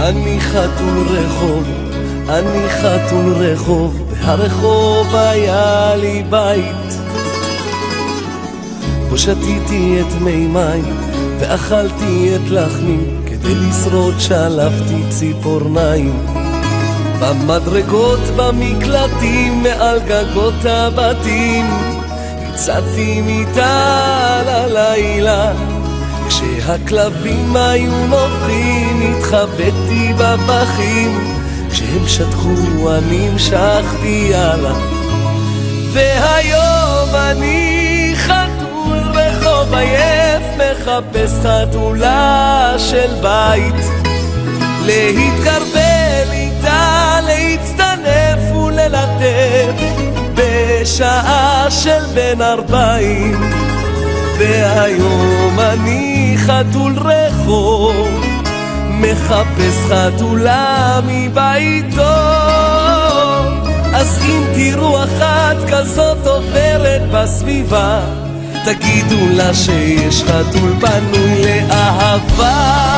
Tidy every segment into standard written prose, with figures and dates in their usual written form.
אני חתול רחוב, אני חתול רחוב, והרחוב היה לי בית. בו שתיתי את מי מים ואכלתי את לחמי, כדי לשרוד שלפתי ציפורניים. במדרגות, במקלטים, מעל גגות הבתים, יצאתי מיטה ללילה. כשהכלבים היו נובחים, התחבאתי בפחים, כשהם שטחו אני המשכתי הלאה. והיום אני חתול רחוב עייף, מחפש חתולה של בית, להתקרבל איתה, להצטנף וללטף, בשעה של בן 40. והיום אני חתול רחוב, מחפש חתולה מביתו. אז אם תראו אחת כזאת עוברת בסביבה, תגידו לה שיש חתול פנוי לאהבה.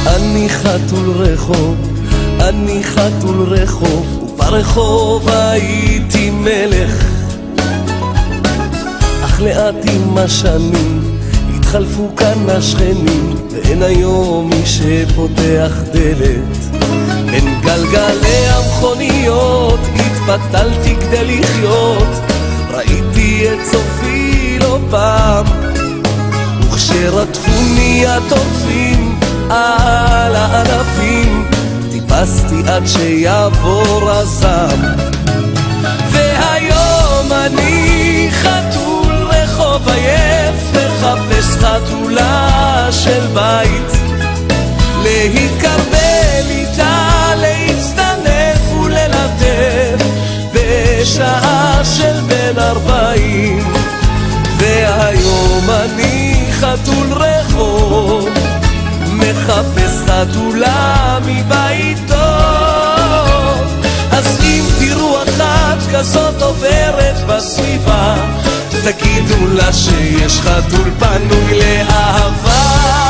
אני חתול רחוב, אני חתול רחוב, וברחוב הייתי מלך. אך לאט עם השנים התחלפו כאן השכנים, ואין היום מי שפותח דלת. בין גלגלי המכוניות התפתלתי כדי לחיות, ראיתי את סופי לא פעם, וכשרדפוני הטורפים על הענפים, טיפסתי עד שיעבור הזעם. והיום אני חתול רחוב עייף, מחפש חתולה של בית, להתקרבל איתה, להצטנף וללטף, בשעה של בן 40. והיום אני חתול רחוב, מחפש חתולה מביתו. אז אם תראו אחת כזאת עוברת בסביבה, תגידו לה שיש חתול פנוי לאהבה.